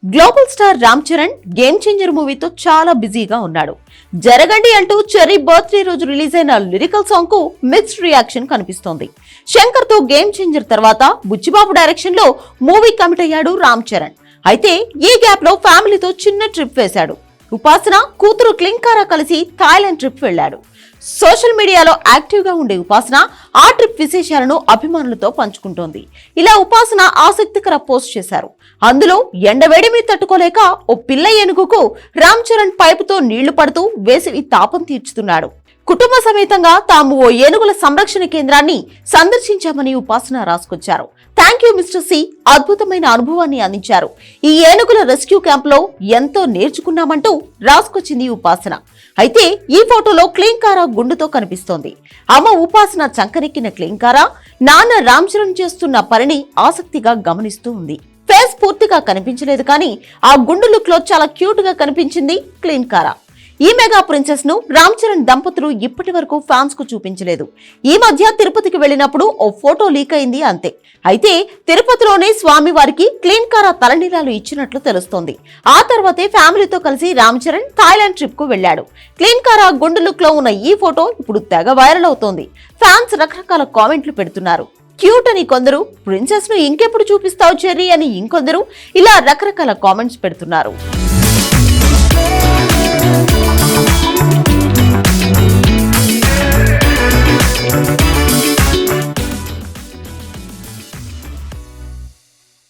Global star Ram Charan game changer మూవీతో చాలా బిజీగా ఉన్నాడు. జరగండి అంటూ చెర్రీ బర్త్డే రోజు రిలీజ్ అయిన లిరికల్ సాంగ్ కు మిక్స్డ్ రియాక్షన్ కనిపిస్తోంది. శంకర్ తో గేమ్ చేంజర్ తర్వాత బుచ్చిబాబు డైరెక్షన్ లో మూవీ కమిట్ అయ్యాడు రామ్ చరణ్. అయితే ఈ గ్యాప్ లో ఫ్యామిలీతో చిన్న ట్రిప్ వేశాడు. ఉపాసన కూతురు క్లింకారా కలిసి థాయిలాండ్ ట్రిప్ వెళ్లాడు. సోషల్ మీడియాలో యాక్టివ్ గా ఉండే ఉపాసన ఆ ట్రిప్ విశేషాలను అభిమానులతో పంచుకుంటోంది. ఇలా ఉపాసన ఆసక్తికర పోస్ట్ చేశారు. అందులో ఎండవేడిమి తట్టుకోలేక ఓ పిల్ల ఏనుగుకు రామ్ చరణ్ పైపుతో నీళ్లు పడుతూ వేసవి తాపం తీర్చుతున్నాడు. కుటుంబ సమేతంగా తాము ఓ ఏనుగుల సంరక్షణ కేంద్రాన్ని సందర్శించామని ఉపాసన రాసుకొచ్చారు. థ్యాంక్ యూ మిస్టర్ సి, అద్భుతమైన అనుభవాన్ని అందించారు. ఈ ఏనుగుల రెస్క్యూ క్యాంప్ లో ఎంతో నేర్చుకున్నామంటూ రాసుకొచ్చింది ఉపాసన. అయితే ఈ ఫోటోలో క్లింకారా గుండుతో కనిపిస్తోంది. అమ్మ ఉపాసన చంకనెక్కిన క్లింకారా నాన్న రామ్ చరణ్ చేస్తున్న పనిని ఆసక్తిగా గమనిస్తూ ఉంది. ఫేస్ పూర్తిగా కనిపించలేదు, కానీ ఆ గుండు లుక్ లో చాలా క్యూట్ గా కనిపించింది క్లింకారా. ఈ మెగా ప్రిన్సెస్ ను రామ్ చరణ్ దంపతులు ఇప్పటి వరకు ఫ్యాన్స్ కు చూపించలేదు. ఈ మధ్య తిరుపతికి వెళ్లినప్పుడు ఓ ఫోటో లీక్ అయింది అంతే. అయితే తిరుపతిలోనే స్వామి వారికి క్లింకారా తలనీలాలు ఇచ్చినట్లు తెలుస్తోంది. ఆ తర్వాతే ఫ్యామిలీతో కలిసి రామ్ చరణ్ థాయిలాండ్ ట్రిప్ కు వెళ్లాడు. క్లింకారా గుండు లుక్ లో ఉన్న ఈ ఫోటో ఇప్పుడు తెగ వైరల్ అవుతోంది. ఫ్యాన్స్ రకరకాల కామెంట్లు పెడుతున్నారు. క్యూట్ అని కొందరు, ప్రిన్సెస్ ను ఇంకెప్పుడు చూపిస్తావు చెర్రీ అని ఇంకొందరు, ఇలా రకరకాల కామెంట్స్ పెడుతున్నారు.